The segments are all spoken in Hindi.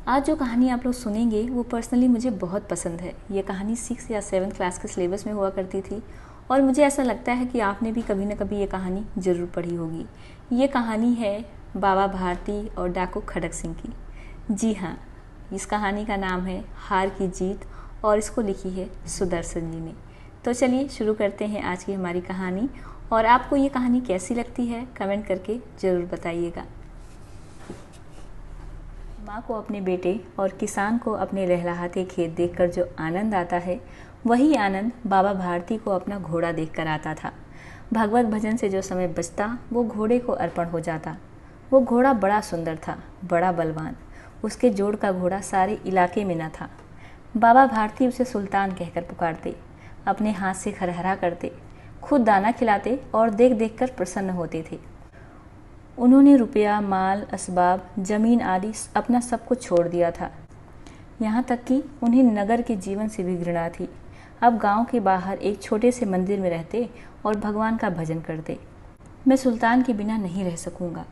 आज जो कहानी आप लोग सुनेंगे वो पर्सनली मुझे बहुत पसंद है। ये कहानी 6 या 7 क्लास के सिलेबस में हुआ करती थी और मुझे ऐसा लगता है कि आपने भी कभी न कभी ये कहानी ज़रूर पढ़ी होगी। ये कहानी है बाबा भारती और डाकू खड़क सिंह की। जी हाँ, इस कहानी का नाम है हार की जीत और इसको लिखी है सुदर्शन जी ने। तो चलिए शुरू करते हैं आज की हमारी कहानी। और आपको ये कहानी कैसी लगती है कमेंट करके ज़रूर बताइएगा। माँ को अपने बेटे और किसान को अपने लहलहाते खेत देखकर जो आनंद आता है, वही आनंद बाबा भारती को अपना घोड़ा देखकर आता था। भगवत भजन से जो समय बचता वो घोड़े को अर्पण हो जाता। वो घोड़ा बड़ा सुंदर था, बड़ा बलवान। उसके जोड़ का घोड़ा सारे इलाके में न था। बाबा भारती उसे सुल्तान कहकर पुकारते, अपने हाथ से खरहरा करते, खुद दाना खिलाते और देख देख कर प्रसन्न होते थे। उन्होंने रुपया, माल, असबाब, जमीन आदि अपना सब कुछ छोड़ दिया था। यहाँ तक कि उन्हें नगर के जीवन से भी घृणा थी। अब गांव के बाहर एक छोटे से मंदिर में रहते और भगवान का भजन करते। मैं सुल्तान के बिना नहीं रह सकूंगा।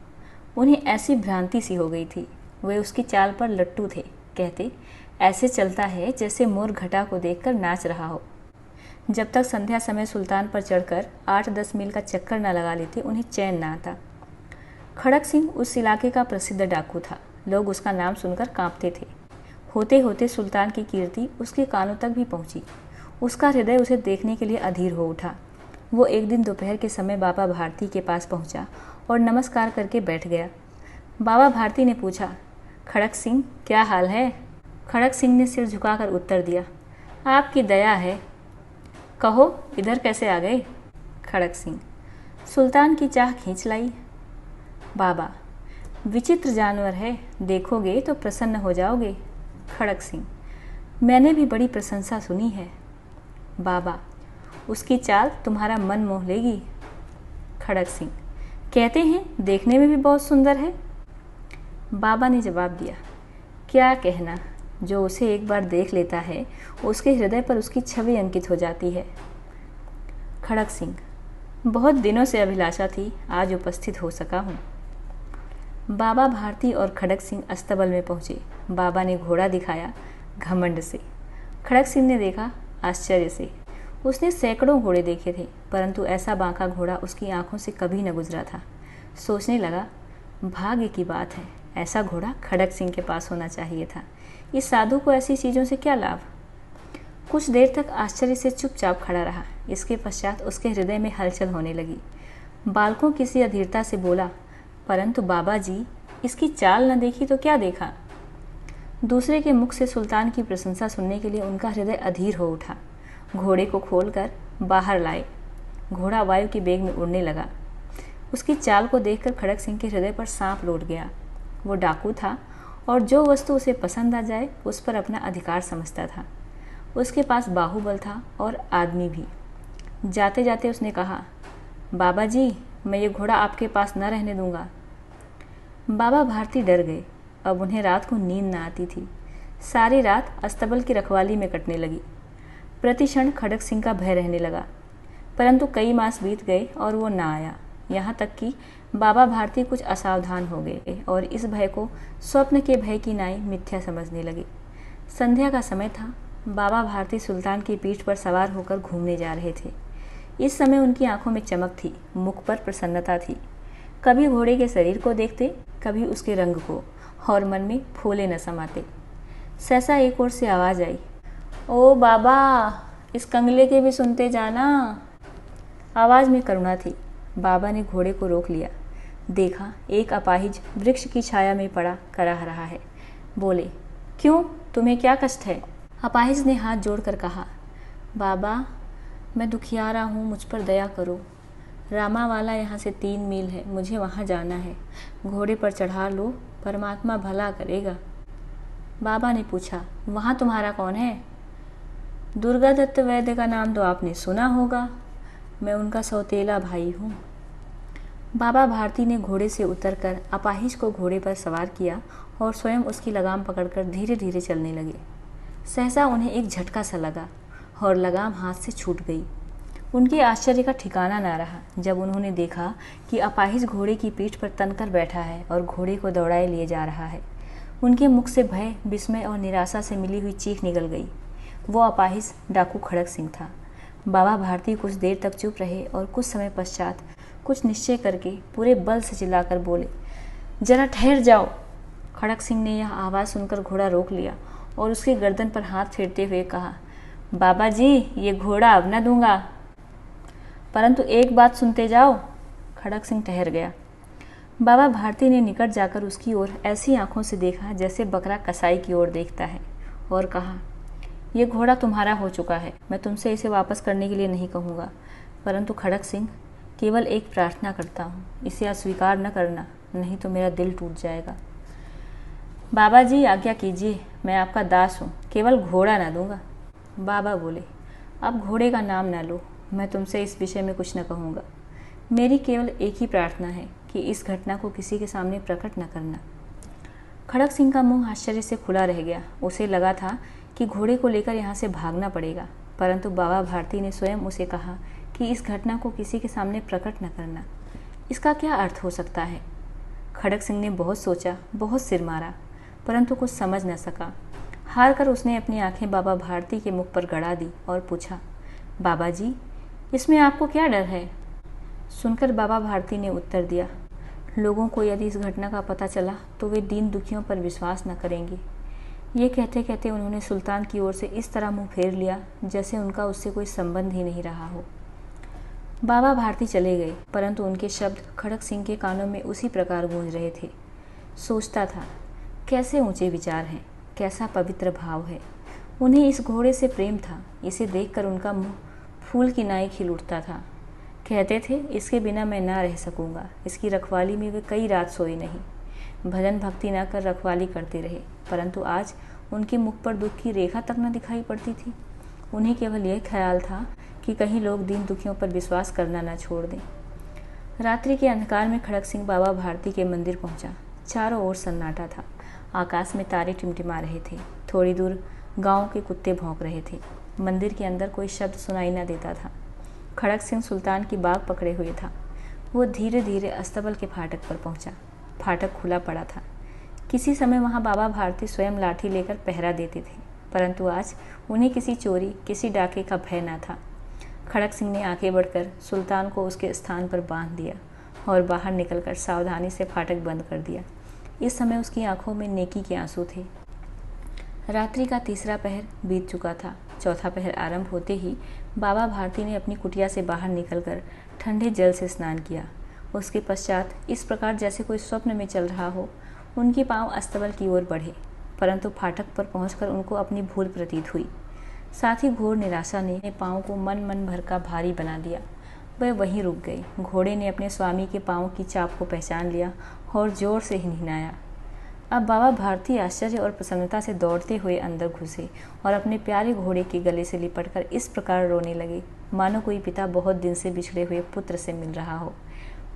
उन्हें ऐसी भ्रांति सी हो गई थी। वे उसकी चाल पर लट्टू थे। कहते, ऐसे चलता है जैसे मोर घटा को देखकर नाच रहा हो। जब तक संध्या समय सुल्तान पर चढ़कर 8-10 मील का चक्कर न लगा लेते उन्हें चैन न आता। खड़क सिंह उस इलाके का प्रसिद्ध डाकू था। लोग उसका नाम सुनकर कांपते थे। होते होते सुल्तान की कीर्ति उसके कानों तक भी पहुंची। उसका हृदय उसे देखने के लिए अधीर हो उठा। वो एक दिन दोपहर के समय बाबा भारती के पास पहुंचा और नमस्कार करके बैठ गया। बाबा भारती ने पूछा, खड़क सिंह क्या हाल है? खड़क सिंह ने सिर झुकाकर उत्तर दिया, आपकी दया है। कहो इधर कैसे आ गए? खड़क सिंह, सुल्तान की चाह खींच लाई। बाबा, विचित्र जानवर है, देखोगे तो प्रसन्न हो जाओगे। खड़क सिंह, मैंने भी बड़ी प्रशंसा सुनी है। बाबा, उसकी चाल तुम्हारा मन मोह लेगी। खड़क सिंह, कहते हैं देखने में भी बहुत सुंदर है। बाबा ने जवाब दिया, क्या कहना, जो उसे एक बार देख लेता है उसके हृदय पर उसकी छवि अंकित हो जाती है। खड़क सिंह, बहुत दिनों से अभिलाषा थी, आज उपस्थित हो सका हूँ। बाबा भारती और खड़क सिंह अस्तबल में पहुंचे। बाबा ने घोड़ा दिखाया घमंड से। खड़क सिंह ने देखा आश्चर्य से। उसने सैकड़ों घोड़े देखे थे, परंतु ऐसा बांका घोड़ा उसकी आंखों से कभी न गुजरा था। सोचने लगा, भाग्य की बात है, ऐसा घोड़ा खड़क सिंह के पास होना चाहिए था। इस साधु को ऐसी चीज़ों से क्या लाभ? कुछ देर तक आश्चर्य से चुपचाप खड़ा रहा। इसके पश्चात उसके हृदय में हलचल होने लगी। बालकों किसी अधीरता से बोला, परंतु बाबा जी, इसकी चाल न देखी तो क्या देखा? दूसरे के मुख से सुल्तान की प्रशंसा सुनने के लिए उनका हृदय अधीर हो उठा। घोड़े को खोलकर बाहर लाए। घोड़ा वायु के वेग में उड़ने लगा। उसकी चाल को देखकर खड़क सिंह के हृदय पर सांप लौट गया। वो डाकू था और जो वस्तु उसे पसंद आ जाए उस पर अपना अधिकार समझता था। उसके पास बाहुबल था और आदमी भी। जाते जाते उसने कहा, बाबा जी, मैं ये घोड़ा आपके पास न रहने दूंगा। बाबा भारती डर गए। अब उन्हें रात को नींद न आती थी। सारी रात अस्तबल की रखवाली में कटने लगी। प्रतिक्षण खड़क सिंह का भय रहने लगा, परंतु कई मास बीत गए और वो ना आया। यहाँ तक कि बाबा भारती कुछ असावधान हो गए और इस भय को स्वप्न के भय की नाई मिथ्या समझने लगे। संध्या का समय था। बाबा भारती सुल्तान की पीठ पर सवार होकर घूमने जा रहे थे। इस समय उनकी आंखों में चमक थी, मुख पर प्रसन्नता थी। कभी घोड़े के शरीर को देखते, कभी उसके रंग को, और मन में फूले न समाते। सहसा एक ओर से आवाज़ आई, ओ बाबा, इस कंगले के भी सुनते जाना। आवाज़ में करुणा थी। बाबा ने घोड़े को रोक लिया। देखा एक अपाहिज वृक्ष की छाया में पड़ा कराह रहा है। बोले, क्यों, तुम्हें क्या कष्ट है? अपाहिज ने हाथ जोड़कर कहा, बाबा, मैं दुखियारा हूँ, मुझ पर दया करो। रामावाला यहाँ से 3 मील है, मुझे वहाँ जाना है। घोड़े पर चढ़ा लो, परमात्मा भला करेगा। बाबा ने पूछा, वहाँ तुम्हारा कौन है? दुर्गा दत्त वैद्य का नाम तो आपने सुना होगा, मैं उनका सौतेला भाई हूँ। बाबा भारती ने घोड़े से उतरकर अपाहिज को घोड़े पर सवार किया और स्वयं उसकी लगाम पकड़कर धीरे धीरे चलने लगे। सहसा उन्हें एक झटका सा लगा और लगाम हाथ से छूट गई। उनके आश्चर्य का ठिकाना ना रहा जब उन्होंने देखा कि अपाहिज घोड़े की पीठ पर तनकर बैठा है और घोड़े को दौड़ाए लिए जा रहा है। उनके मुख से भय, विस्मय और निराशा से मिली हुई चीख निकल गई। वो अपाहिज डाकू खड़क सिंह था। बाबा भारती कुछ देर तक चुप रहे और कुछ समय पश्चात कुछ निश्चय करके पूरे बल से चिल्लाकर बोले, जरा ठहर जाओ। खड़क सिंह ने यह आवाज़ सुनकर घोड़ा रोक लिया और उसकी गर्दन पर हाथ फेरते हुए कहा, बाबा जी, ये घोड़ा अब न दूंगा। परंतु एक बात सुनते जाओ। खड़क सिंह ठहर गया। बाबा भारती ने निकट जाकर उसकी ओर ऐसी आंखों से देखा जैसे बकरा कसाई की ओर देखता है और कहा, यह घोड़ा तुम्हारा हो चुका है। मैं तुमसे इसे वापस करने के लिए नहीं कहूँगा, परंतु खड़क सिंह, केवल एक प्रार्थना करता हूँ, इसे अस्वीकार न करना, नहीं तो मेरा दिल टूट जाएगा। बाबा जी, आज्ञा कीजिए, मैं आपका दास हूँ, केवल घोड़ा ना दूंगा। बाबा बोले, अब घोड़े का नाम ना लो, मैं तुमसे इस विषय में कुछ न कहूँगा। मेरी केवल एक ही प्रार्थना है कि इस घटना को किसी के सामने प्रकट न करना। खड़क सिंह का मुंह आश्चर्य से खुला रह गया। उसे लगा था कि घोड़े को लेकर यहाँ से भागना पड़ेगा, परंतु बाबा भारती ने स्वयं उसे कहा कि इस घटना को किसी के सामने प्रकट न करना। इसका क्या अर्थ हो सकता है? खड़क सिंह ने बहुत सोचा, बहुत सिर मारा, परंतु कुछ समझ न सका। हार कर उसने अपनी आंखें बाबा भारती के मुख पर गड़ा दी और पूछा, बाबा जी, इसमें आपको क्या डर है? सुनकर बाबा भारती ने उत्तर दिया, लोगों को यदि इस घटना का पता चला तो वे दीन दुखियों पर विश्वास न करेंगे। ये कहते कहते उन्होंने सुल्तान की ओर से इस तरह मुंह फेर लिया जैसे उनका उससे कोई संबंध ही नहीं रहा हो। बाबा भारती चले गए, परंतु उनके शब्द खड़क सिंह के कानों में उसी प्रकार गूंज रहे थे। सोचता था, कैसे ऊंचे विचार हैं, कैसा पवित्र भाव है। उन्हें इस घोड़े से प्रेम था। इसे देखकर उनका मुंह फूल की नाई खिल उठता था। कहते थे, इसके बिना मैं ना रह सकूंगा। इसकी रखवाली में वे कई रात सोए नहीं, भजन भक्ति ना कर रखवाली करते रहे, परंतु आज उनके मुख पर दुख की रेखा तक न दिखाई पड़ती थी। उन्हें केवल यह ख्याल था कि कहीं लोग दीन दुखियों पर विश्वास करना न छोड़ दें। रात्रि के अंधकार में खड़क सिंह बाबा भारती के मंदिर पहुंचा। चारों ओर सन्नाटा था। आकाश में तारे टिमटिमा रहे थे। थोड़ी दूर गांव के कुत्ते भौंक रहे थे। मंदिर के अंदर कोई शब्द सुनाई न देता था। खड़क सिंह सुल्तान की बाग पकड़े हुए था। वो धीरे धीरे अस्तबल के फाटक पर पहुंचा। फाटक खुला पड़ा था। किसी समय वहां बाबा भारती स्वयं लाठी लेकर पहरा देते थे, परंतु आज उन्हें किसी चोरी, किसी डाके का भय न था। खड़क सिंह ने आगे बढ़कर सुल्तान को उसके स्थान पर बांध दिया और बाहर निकलकर सावधानी से फाटक बंद कर दिया। इस समय उसकी आंखों में नेकी के आंसू थे। रात्रि का तीसरा पहर बीत चुका था। चौथा पहर आरंभ होते ही बाबा भारती ने अपनी कुटिया से बाहर निकलकर ठंडे जल से स्नान किया। उसके पश्चात इस प्रकार जैसे कोई स्वप्न में चल रहा हो, उनके पांव अस्तबल की ओर बढ़े, परंतु फाटक पर पहुंचकर उनको अपनी भूल प्रतीत हुई। साथ ही घोर निराशा ने पांव को मन मन भर का भारी बना दिया। वह वहीं रुक गई। घोड़े ने अपने स्वामी के पांव की चाप को पहचान लिया और जोर से हिनहिनाया। अब बाबा भारती आश्चर्य और प्रसन्नता से दौड़ते हुए अंदर घुसे और अपने प्यारे घोड़े के गले से लिपटकर इस प्रकार रोने लगे, मानो कोई पिता बहुत दिन से बिछड़े हुए पुत्र से मिल रहा हो।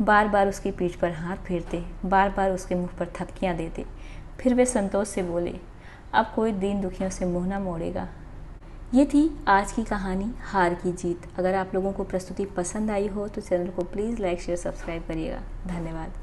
बार बार उसकी पीठ पर हाथ फेरते, बार बार उसके मुंह पर थपकियां देते। फिर वे संतोष से बोले, अब कोई दीन दुखियों से मुंह न मोड़ेगा। ये थी आज की कहानी हार की जीत। अगर आप लोगों को प्रस्तुति पसंद आई हो तो चैनल को प्लीज़ लाइक शेयर सब्सक्राइब करिएगा। धन्यवाद।